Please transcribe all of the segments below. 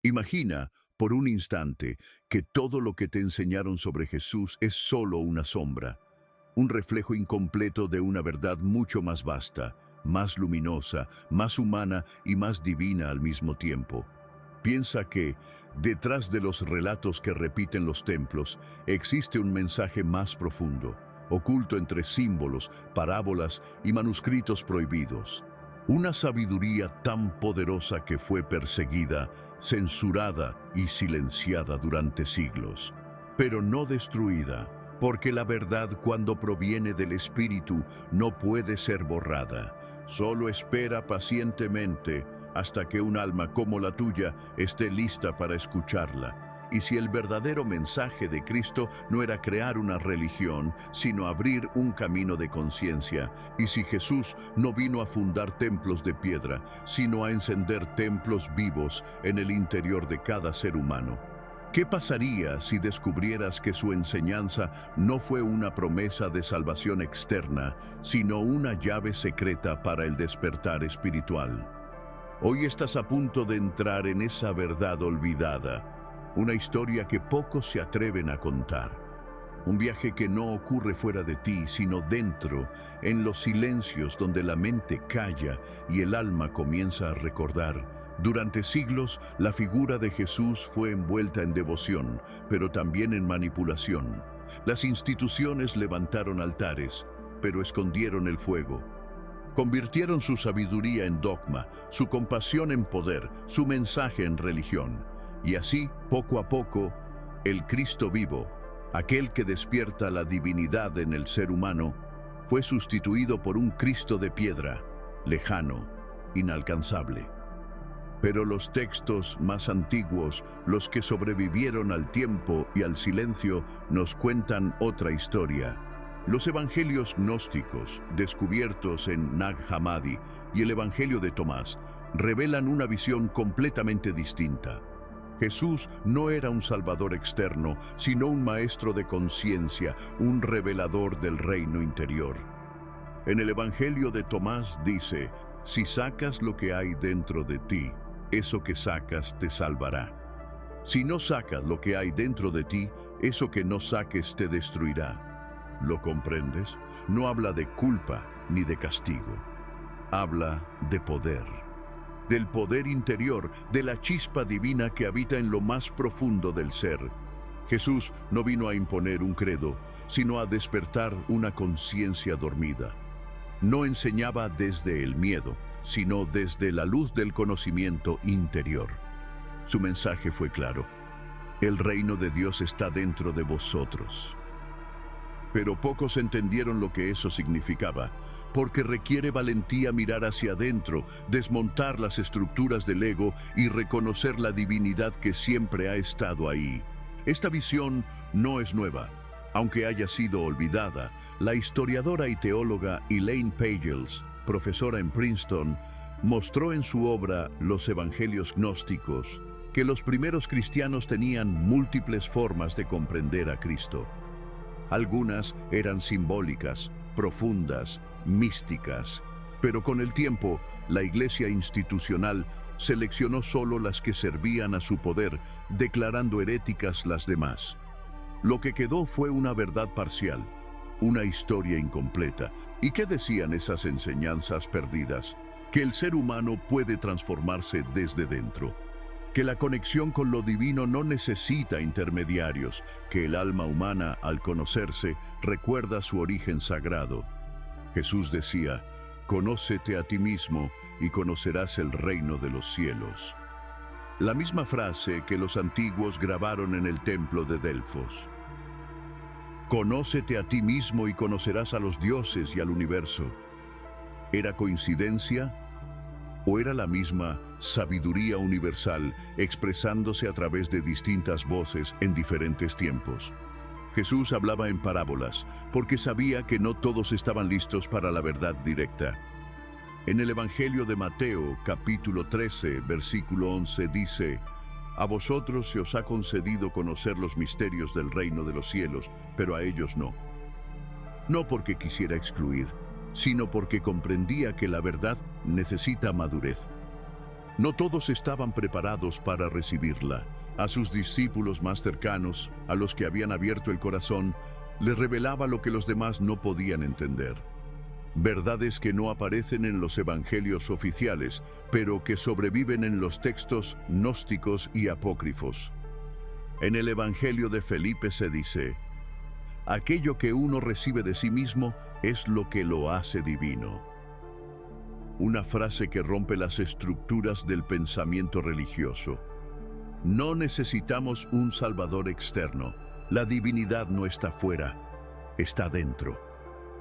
Imagina, por un instante, que todo lo que te enseñaron sobre Jesús es solo una sombra, un reflejo incompleto de una verdad mucho más vasta, más luminosa, más humana y más divina al mismo tiempo. Piensa que, detrás de los relatos que repiten los templos, existe un mensaje más profundo, oculto entre símbolos, parábolas y manuscritos prohibidos. Una sabiduría tan poderosa que fue perseguida, censurada y silenciada durante siglos, pero no destruida, porque la verdad cuando proviene del Espíritu no puede ser borrada. Solo espera pacientemente hasta que un alma como la tuya esté lista para escucharla. Y si el verdadero mensaje de Cristo no era crear una religión, sino abrir un camino de conciencia, y si Jesús no vino a fundar templos de piedra, sino a encender templos vivos en el interior de cada ser humano, ¿qué pasaría si descubrieras que su enseñanza no fue una promesa de salvación externa, sino una llave secreta para el despertar espiritual? Hoy estás a punto de entrar en esa verdad olvidada, una historia que pocos se atreven a contar. Un viaje que no ocurre fuera de ti, sino dentro, en los silencios donde la mente calla y el alma comienza a recordar. Durante siglos, la figura de Jesús fue envuelta en devoción, pero también en manipulación. Las instituciones levantaron altares, pero escondieron el fuego. Convirtieron su sabiduría en dogma, su compasión en poder, su mensaje en religión. Y así, poco a poco, el Cristo vivo, aquel que despierta la divinidad en el ser humano, fue sustituido por un Cristo de piedra, lejano, inalcanzable. Pero los textos más antiguos, los que sobrevivieron al tiempo y al silencio, nos cuentan otra historia. Los evangelios gnósticos, descubiertos en Nag Hammadi, y el evangelio de Tomás, revelan una visión completamente distinta. Jesús no era un salvador externo, sino un maestro de conciencia, un revelador del reino interior. En el evangelio de Tomás dice: si sacas lo que hay dentro de ti, eso que sacas te salvará. Si no sacas lo que hay dentro de ti, eso que no saques te destruirá. ¿Lo comprendes? No habla de culpa ni de castigo. Habla de poder. Del poder interior, de la chispa divina que habita en lo más profundo del ser. Jesús no vino a imponer un credo, sino a despertar una conciencia dormida. No enseñaba desde el miedo, sino desde la luz del conocimiento interior. Su mensaje fue claro: el reino de Dios está dentro de vosotros. Pero pocos entendieron lo que eso significaba, porque requiere valentía mirar hacia adentro, desmontar las estructuras del ego y reconocer la divinidad que siempre ha estado ahí. Esta visión no es nueva, aunque haya sido olvidada. La historiadora y teóloga Elaine Pagels, profesora en Princeton, mostró en su obra Los Evangelios Gnósticos que los primeros cristianos tenían múltiples formas de comprender a Cristo. Algunas eran simbólicas, profundas, místicas, pero con el tiempo, la Iglesia institucional seleccionó solo las que servían a su poder, declarando heréticas las demás. Lo que quedó fue una verdad parcial, una historia incompleta. ¿Y qué decían esas enseñanzas perdidas? Que el ser humano puede transformarse desde dentro, que la conexión con lo divino no necesita intermediarios, que el alma humana, al conocerse, recuerda su origen sagrado. Jesús decía: conócete a ti mismo y conocerás el reino de los cielos. La misma frase que los antiguos grabaron en el templo de Delfos. Conócete a ti mismo y conocerás a los dioses y al universo. ¿Era coincidencia? ¿O era la misma sabiduría universal expresándose a través de distintas voces en diferentes tiempos? Jesús hablaba en parábolas porque sabía que no todos estaban listos para la verdad directa. En el Evangelio de Mateo, capítulo 13, versículo 11, dice: a vosotros se os ha concedido conocer los misterios del reino de los cielos, pero a ellos no. No porque quisiera excluir, sino porque comprendía que la verdad necesita madurez. No todos estaban preparados para recibirla. A sus discípulos más cercanos, a los que habían abierto el corazón, les revelaba lo que los demás no podían entender. Verdades que no aparecen en los evangelios oficiales, pero que sobreviven en los textos gnósticos y apócrifos. En el Evangelio de Felipe se dice: aquello que uno recibe de sí mismo es lo que lo hace divino. Una frase que rompe las estructuras del pensamiento religioso. No necesitamos un Salvador externo. La divinidad no está fuera, está dentro.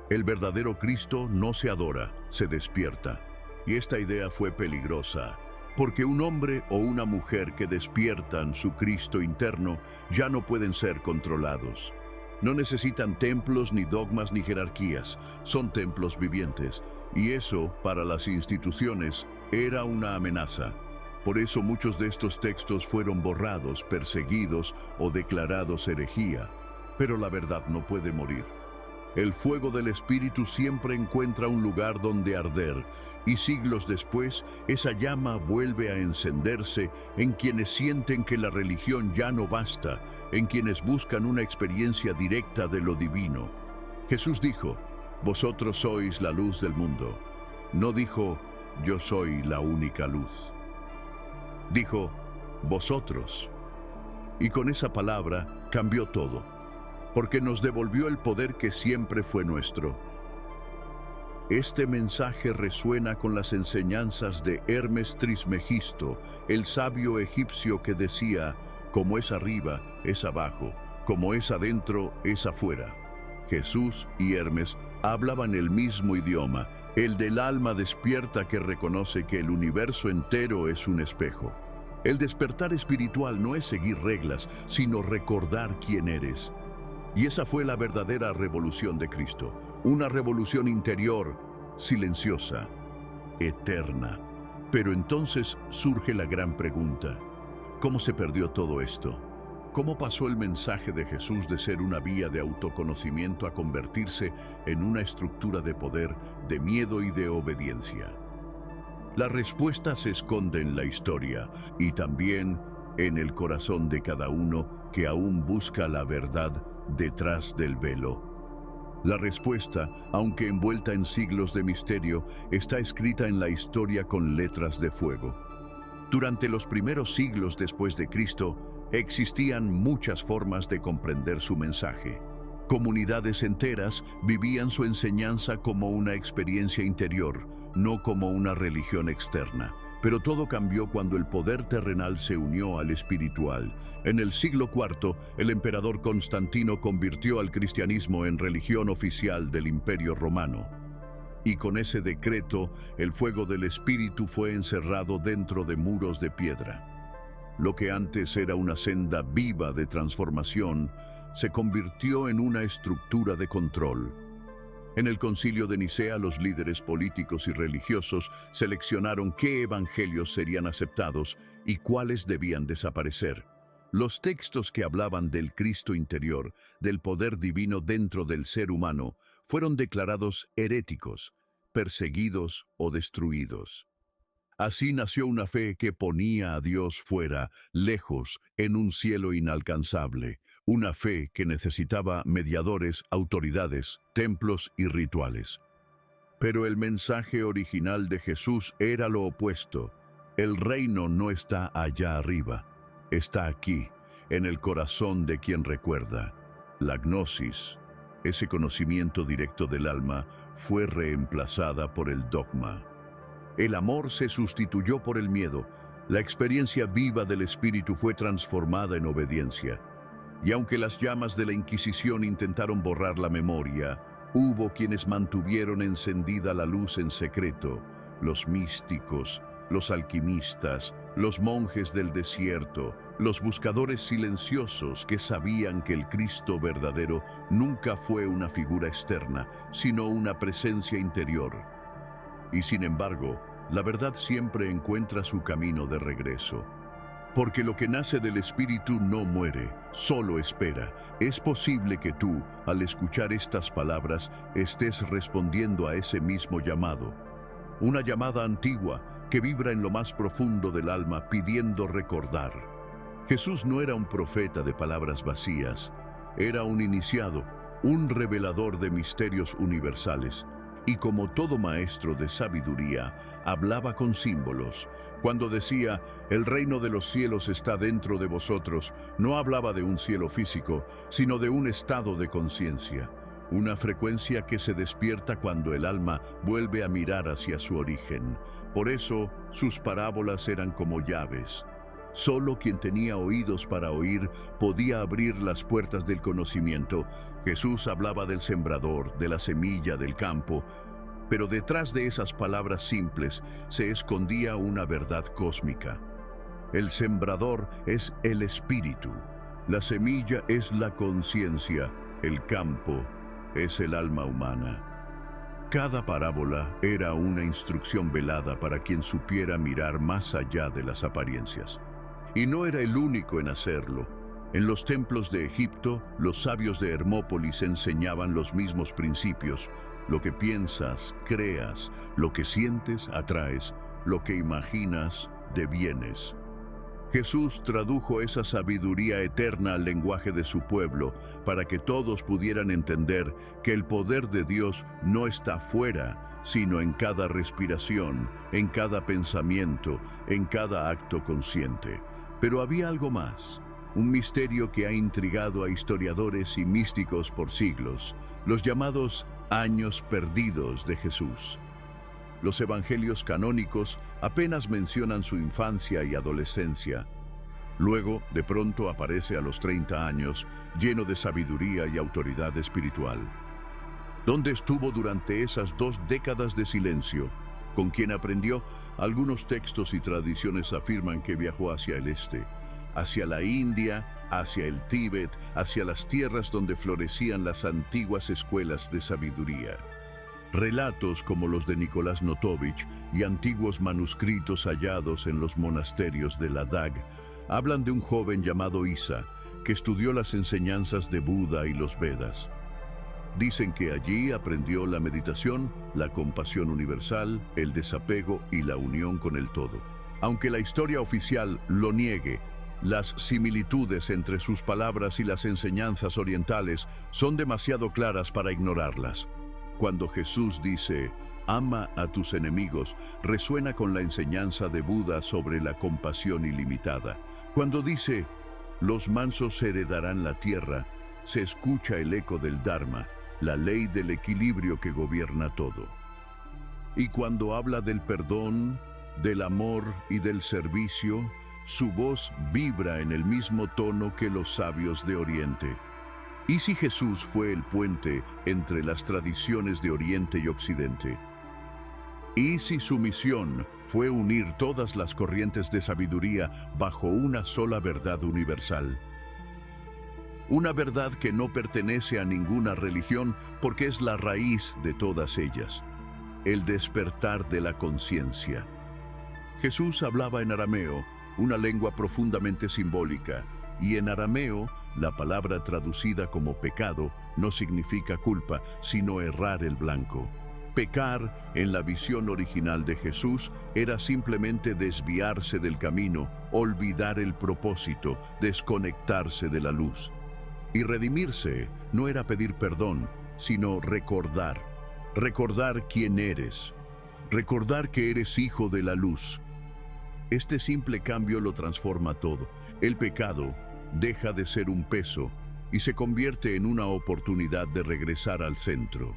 El verdadero Cristo no se adora, se despierta. Y esta idea fue peligrosa, porque un hombre o una mujer que despiertan su Cristo interno ya no pueden ser controlados. No necesitan templos, ni dogmas, ni jerarquías. Son templos vivientes. Y eso, para las instituciones, era una amenaza. Por eso muchos de estos textos fueron borrados, perseguidos o declarados herejía. Pero la verdad no puede morir. El fuego del Espíritu siempre encuentra un lugar donde arder, y siglos después, esa llama vuelve a encenderse en quienes sienten que la religión ya no basta, en quienes buscan una experiencia directa de lo divino. Jesús dijo: vosotros sois la luz del mundo. No dijo: yo soy la única luz. Dijo: vosotros. Y con esa palabra cambió todo, porque nos devolvió el poder que siempre fue nuestro. Este mensaje resuena con las enseñanzas de Hermes Trismegisto, el sabio egipcio que decía: como es arriba, es abajo, como es adentro, es afuera. Jesús y Hermes hablaban el mismo idioma, el del alma despierta que reconoce que el universo entero es un espejo. El despertar espiritual no es seguir reglas, sino recordar quién eres. Y esa fue la verdadera revolución de Cristo, una revolución interior, silenciosa, eterna. Pero entonces surge la gran pregunta: ¿cómo se perdió todo esto? ¿Cómo pasó el mensaje de Jesús de ser una vía de autoconocimiento a convertirse en una estructura de poder, de miedo y de obediencia? La respuesta se esconde en la historia y también en el corazón de cada uno que aún busca la verdad detrás del velo. La respuesta, aunque envuelta en siglos de misterio, está escrita en la historia con letras de fuego. Durante los primeros siglos después de Cristo, existían muchas formas de comprender su mensaje. Comunidades enteras vivían su enseñanza como una experiencia interior, no como una religión externa. Pero todo cambió cuando el poder terrenal se unió al espiritual. En el siglo IV, el emperador Constantino convirtió al cristianismo en religión oficial del Imperio Romano. Y con ese decreto, el fuego del Espíritu fue encerrado dentro de muros de piedra. Lo que antes era una senda viva de transformación, se convirtió en una estructura de control. En el Concilio de Nicea, los líderes políticos y religiosos seleccionaron qué evangelios serían aceptados y cuáles debían desaparecer. Los textos que hablaban del Cristo interior, del poder divino dentro del ser humano, fueron declarados heréticos, perseguidos o destruidos. Así nació una fe que ponía a Dios fuera, lejos, en un cielo inalcanzable. Una fe que necesitaba mediadores, autoridades, templos y rituales. Pero el mensaje original de Jesús era lo opuesto. El reino no está allá arriba, está aquí, en el corazón de quien recuerda. La gnosis, ese conocimiento directo del alma, fue reemplazada por el dogma. El amor se sustituyó por el miedo. La experiencia viva del Espíritu fue transformada en obediencia. Y aunque las llamas de la Inquisición intentaron borrar la memoria, hubo quienes mantuvieron encendida la luz en secreto: los místicos, los alquimistas, los monjes del desierto, los buscadores silenciosos que sabían que el Cristo verdadero nunca fue una figura externa, sino una presencia interior. Y sin embargo, la verdad siempre encuentra su camino de regreso. Porque lo que nace del Espíritu no muere, solo espera. Es posible que tú, al escuchar estas palabras, estés respondiendo a ese mismo llamado. Una llamada antigua, que vibra en lo más profundo del alma pidiendo recordar. Jesús no era un profeta de palabras vacías, era un iniciado, un revelador de misterios universales. Y como todo maestro de sabiduría, hablaba con símbolos. Cuando decía, el reino de los cielos está dentro de vosotros, no hablaba de un cielo físico, sino de un estado de conciencia. Una frecuencia que se despierta cuando el alma vuelve a mirar hacia su origen. Por eso, sus parábolas eran como llaves. Solo quien tenía oídos para oír podía abrir las puertas del conocimiento. Jesús hablaba del sembrador, de la semilla, del campo, pero detrás de esas palabras simples se escondía una verdad cósmica. El sembrador es el espíritu, la semilla es la conciencia, el campo es el alma humana. Cada parábola era una instrucción velada para quien supiera mirar más allá de las apariencias. Y no era el único en hacerlo. En los templos de Egipto, los sabios de Hermópolis enseñaban los mismos principios. Lo que piensas, creas, lo que sientes, atraes, lo que imaginas, devienes. Jesús tradujo esa sabiduría eterna al lenguaje de su pueblo para que todos pudieran entender que el poder de Dios no está fuera, sino en cada respiración, en cada pensamiento, en cada acto consciente. Pero había algo más, un misterio que ha intrigado a historiadores y místicos por siglos, los llamados años perdidos de Jesús. Los evangelios canónicos apenas mencionan su infancia y adolescencia. Luego, de pronto aparece a los 30 años, lleno de sabiduría y autoridad espiritual. ¿Dónde estuvo durante esas 2 décadas de silencio? ¿Con quién aprendió? Algunos textos y tradiciones afirman que viajó hacia el este, hacia la India, hacia el Tíbet, hacia las tierras donde florecían las antiguas escuelas de sabiduría. Relatos como los de Nicolás Notovich y antiguos manuscritos hallados en los monasterios de Ladakh hablan de un joven llamado Isa que estudió las enseñanzas de Buda y los Vedas. Dicen que allí aprendió la meditación, la compasión universal, el desapego y la unión con el todo. Aunque la historia oficial lo niegue, las similitudes entre sus palabras y las enseñanzas orientales son demasiado claras para ignorarlas. Cuando Jesús dice, ama a tus enemigos, resuena con la enseñanza de Buda sobre la compasión ilimitada. Cuando dice, los mansos heredarán la tierra, se escucha el eco del Dharma, la ley del equilibrio que gobierna todo. Y cuando habla del perdón, del amor y del servicio, su voz vibra en el mismo tono que los sabios de Oriente. ¿Y si Jesús fue el puente entre las tradiciones de Oriente y Occidente? ¿Y si su misión fue unir todas las corrientes de sabiduría bajo una sola verdad universal? Una verdad que no pertenece a ninguna religión porque es la raíz de todas ellas, el despertar de la conciencia. Jesús hablaba en arameo, una lengua profundamente simbólica, y en arameo, la palabra traducida como pecado no significa culpa, sino errar el blanco. Pecar, en la visión original de Jesús, era simplemente desviarse del camino, olvidar el propósito, desconectarse de la luz. Y redimirse no era pedir perdón, sino recordar. Recordar quién eres. Recordar que eres hijo de la luz. Este simple cambio lo transforma todo. El pecado deja de ser un peso y se convierte en una oportunidad de regresar al centro.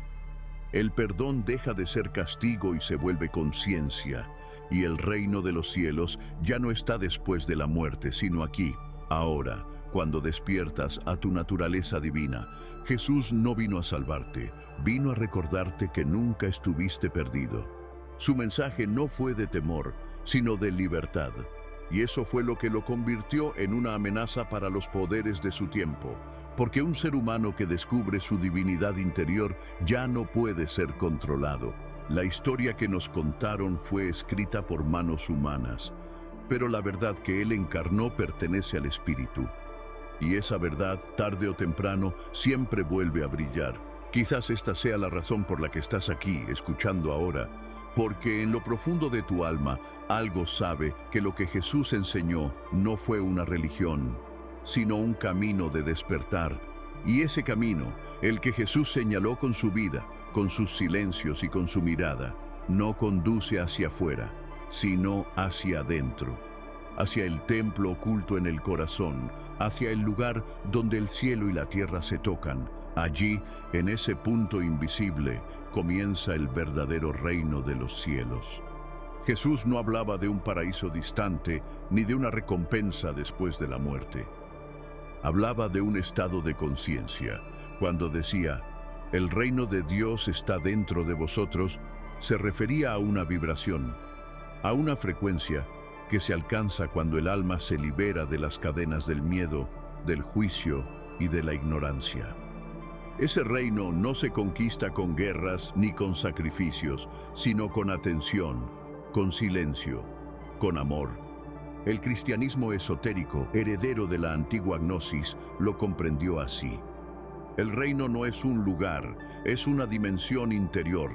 El perdón deja de ser castigo y se vuelve conciencia. Y el reino de los cielos ya no está después de la muerte, sino aquí, ahora. Cuando despiertas a tu naturaleza divina, Jesús no vino a salvarte, vino a recordarte que nunca estuviste perdido. Su mensaje no fue de temor, sino de libertad. Y eso fue lo que lo convirtió en una amenaza para los poderes de su tiempo, porque un ser humano que descubre su divinidad interior ya no puede ser controlado. La historia que nos contaron fue escrita por manos humanas, pero la verdad que Él encarnó pertenece al Espíritu. Y esa verdad, tarde o temprano, siempre vuelve a brillar. Quizás esta sea la razón por la que estás aquí, escuchando ahora, porque en lo profundo de tu alma algo sabe que lo que Jesús enseñó no fue una religión, sino un camino de despertar. Y ese camino, el que Jesús señaló con su vida, con sus silencios y con su mirada, no conduce hacia afuera, sino hacia adentro, hacia el templo oculto en el corazón, hacia el lugar donde el cielo y la tierra se tocan. Allí, en ese punto invisible, comienza el verdadero reino de los cielos. Jesús no hablaba de un paraíso distante ni de una recompensa después de la muerte. Hablaba de un estado de conciencia. Cuando decía, el reino de Dios está dentro de vosotros, se refería a una vibración, a una frecuencia que se alcanza cuando el alma se libera de las cadenas del miedo, del juicio y de la ignorancia. Ese reino no se conquista con guerras ni con sacrificios, sino con atención, con silencio, con amor. El cristianismo esotérico, heredero de la antigua gnosis, lo comprendió así. El reino no es un lugar, es una dimensión interior.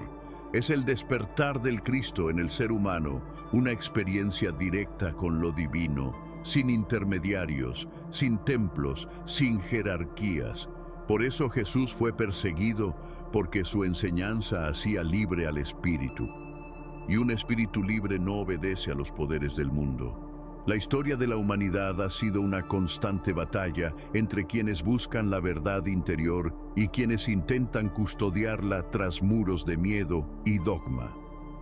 Es el despertar del Cristo en el ser humano, una experiencia directa con lo divino, sin intermediarios, sin templos, sin jerarquías. Por eso Jesús fue perseguido, porque su enseñanza hacía libre al espíritu. Y un espíritu libre no obedece a los poderes del mundo. La historia de la humanidad ha sido una constante batalla entre quienes buscan la verdad interior y quienes intentan custodiarla tras muros de miedo y dogma.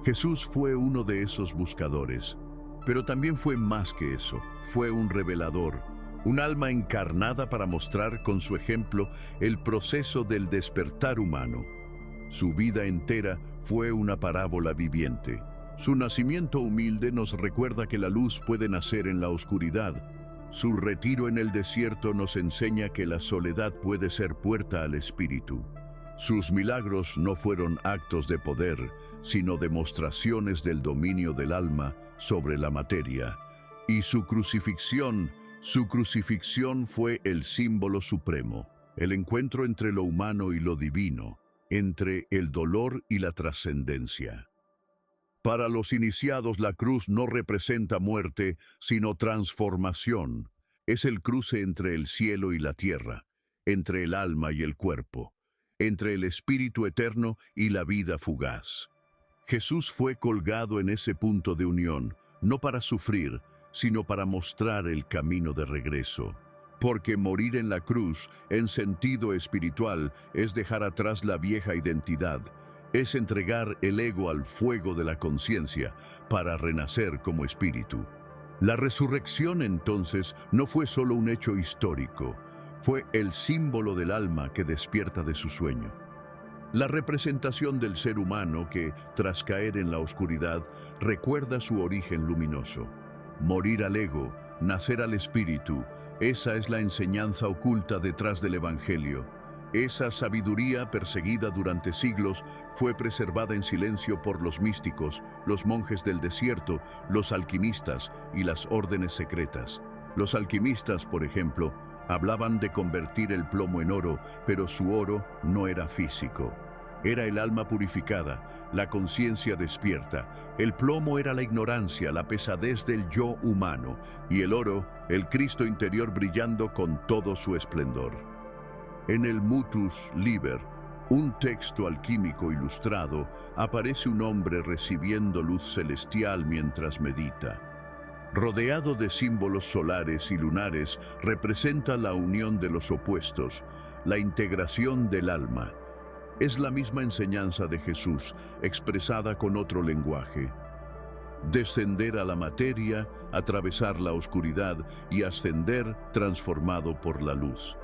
Jesús fue uno de esos buscadores, pero también fue más que eso. Fue un revelador, un alma encarnada para mostrar con su ejemplo el proceso del despertar humano. Su vida entera fue una parábola viviente. Su nacimiento humilde nos recuerda que la luz puede nacer en la oscuridad. Su retiro en el desierto nos enseña que la soledad puede ser puerta al espíritu. Sus milagros no fueron actos de poder, sino demostraciones del dominio del alma sobre la materia. Y su crucifixión fue el símbolo supremo, el encuentro entre lo humano y lo divino, entre el dolor y la trascendencia. Para los iniciados, la cruz no representa muerte, sino transformación. Es el cruce entre el cielo y la tierra, entre el alma y el cuerpo, entre el espíritu eterno y la vida fugaz. Jesús fue colgado en ese punto de unión, no para sufrir, sino para mostrar el camino de regreso. Porque morir en la cruz, en sentido espiritual, es dejar atrás la vieja identidad, es entregar el ego al fuego de la conciencia para renacer como espíritu. La resurrección, entonces, no fue solo un hecho histórico, fue el símbolo del alma que despierta de su sueño. La representación del ser humano que, tras caer en la oscuridad, recuerda su origen luminoso. Morir al ego, nacer al espíritu, esa es la enseñanza oculta detrás del Evangelio. Esa sabiduría, perseguida durante siglos, fue preservada en silencio por los místicos, los monjes del desierto, los alquimistas y las órdenes secretas. Los alquimistas, por ejemplo, hablaban de convertir el plomo en oro, pero su oro no era físico. Era el alma purificada, la conciencia despierta. El plomo era la ignorancia, la pesadez del yo humano, y el oro, el Cristo interior brillando con todo su esplendor. En el Mutus Liber, un texto alquímico ilustrado, aparece un hombre recibiendo luz celestial mientras medita. Rodeado de símbolos solares y lunares, representa la unión de los opuestos, la integración del alma. Es la misma enseñanza de Jesús, expresada con otro lenguaje. Descender a la materia, atravesar la oscuridad y ascender transformado por la luz.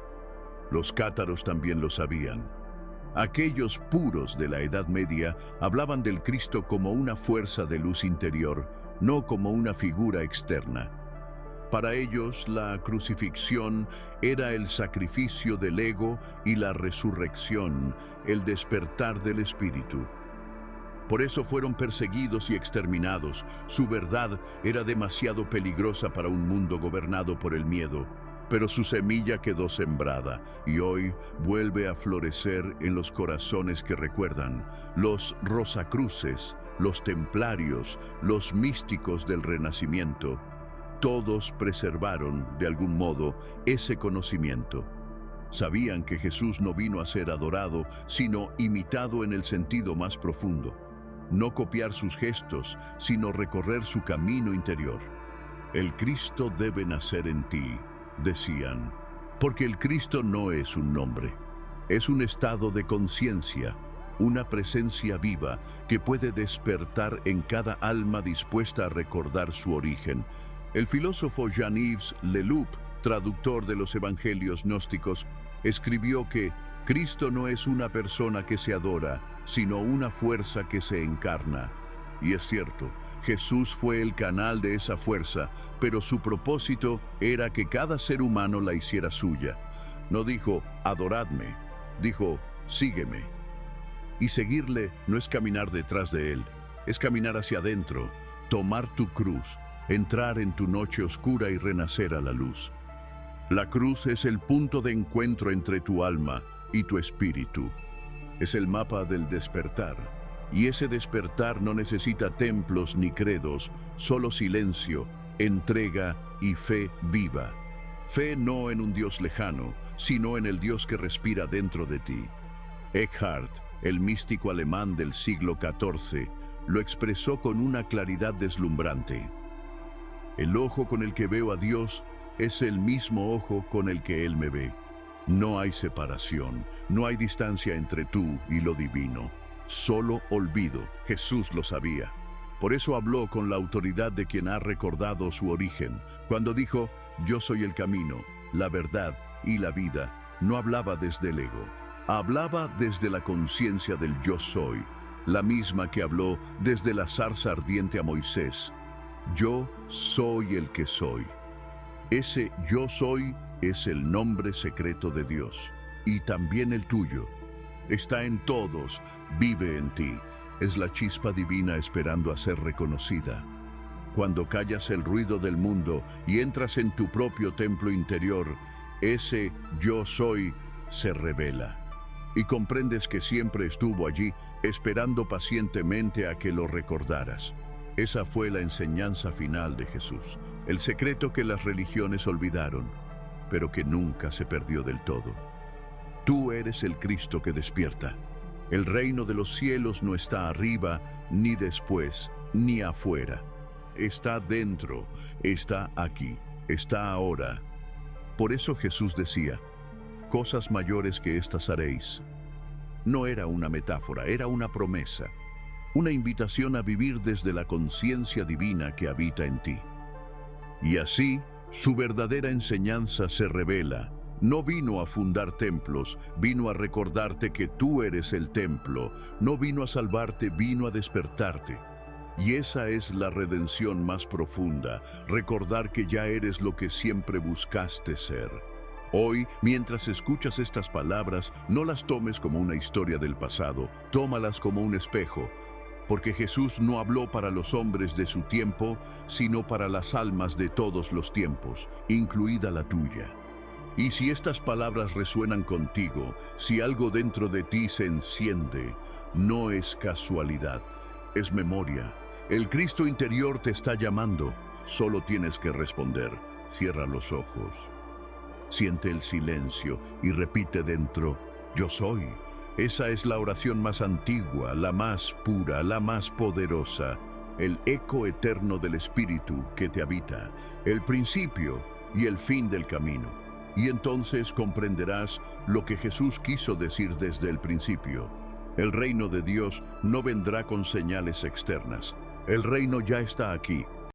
Los cátaros también lo sabían. Aquellos puros de la Edad Media hablaban del Cristo como una fuerza de luz interior, no como una figura externa. Para ellos, la crucifixión era el sacrificio del ego y la resurrección, el despertar del espíritu. Por eso fueron perseguidos y exterminados. Su verdad era demasiado peligrosa para un mundo gobernado por el miedo. pero su semilla quedó sembrada y hoy vuelve a florecer en los corazones que recuerdan, los Rosacruces, los templarios, los místicos del Renacimiento. Todos preservaron, de algún modo, ese conocimiento. Sabían que Jesús no vino a ser adorado, sino imitado en el sentido más profundo. No copiar sus gestos, sino recorrer su camino interior. El Cristo debe nacer en ti, decían, porque el Cristo no es un nombre, es un estado de conciencia, una presencia viva que puede despertar en cada alma dispuesta a recordar su origen. El filósofo Jean-Yves Leloup, traductor de los evangelios gnósticos, escribió que Cristo no es una persona que se adora, sino una fuerza que se encarna. Y es cierto, Jesús fue el canal de esa fuerza, pero su propósito era que cada ser humano la hiciera suya. No dijo, adoradme, dijo, sígueme. Y seguirle no es caminar detrás de él, es caminar hacia adentro, tomar tu cruz, entrar en tu noche oscura y renacer a la luz. La cruz es el punto de encuentro entre tu alma y tu espíritu. Es el mapa del despertar. Y ese despertar no necesita templos ni credos, solo silencio, entrega y fe viva. Fe no en un Dios lejano, sino en el Dios que respira dentro de ti. Eckhart, el místico alemán del siglo XIV, lo expresó con una claridad deslumbrante. El ojo con el que veo a Dios es el mismo ojo con el que Él me ve. No hay separación, no hay distancia entre tú y lo divino. Solo olvido. Jesús lo sabía. Por eso habló con la autoridad de quien ha recordado su origen. Cuando dijo, yo soy el camino, la verdad y la vida, no hablaba desde el ego. Hablaba desde la conciencia del yo soy, la misma que habló desde la zarza ardiente a Moisés. Yo soy el que soy. Ese yo soy es el nombre secreto de Dios, y también el tuyo. Está en todos, vive en ti. Es la chispa divina esperando a ser reconocida. Cuando callas el ruido del mundo y entras en tu propio templo interior, ese yo soy se revela. Y comprendes que siempre estuvo allí, esperando pacientemente a que lo recordaras. Esa fue la enseñanza final de Jesús, el secreto que las religiones olvidaron, pero que nunca se perdió del todo. Tú eres el Cristo que despierta. El reino de los cielos no está arriba, ni después, ni afuera. Está dentro, está aquí, está ahora. Por eso Jesús decía, cosas mayores que estas haréis. No era una metáfora, era una promesa, una invitación a vivir desde la conciencia divina que habita en ti. Y así, su verdadera enseñanza se revela. No vino a fundar templos, vino a recordarte que tú eres el templo. No vino a salvarte, vino a despertarte. Y esa es la redención más profunda, recordar que ya eres lo que siempre buscaste ser. Hoy, mientras escuchas estas palabras, no las tomes como una historia del pasado, tómalas como un espejo, porque Jesús no habló para los hombres de su tiempo, sino para las almas de todos los tiempos, incluida la tuya. Y si estas palabras resuenan contigo, si algo dentro de ti se enciende, no es casualidad, es memoria. El Cristo interior te está llamando, solo tienes que responder. Cierra los ojos. Siente el silencio y repite dentro, yo soy. Esa es la oración más antigua, la más pura, la más poderosa, el eco eterno del Espíritu que te habita, el principio y el fin del camino. Y entonces comprenderás lo que Jesús quiso decir desde el principio. El reino de Dios no vendrá con señales externas. El reino ya está aquí,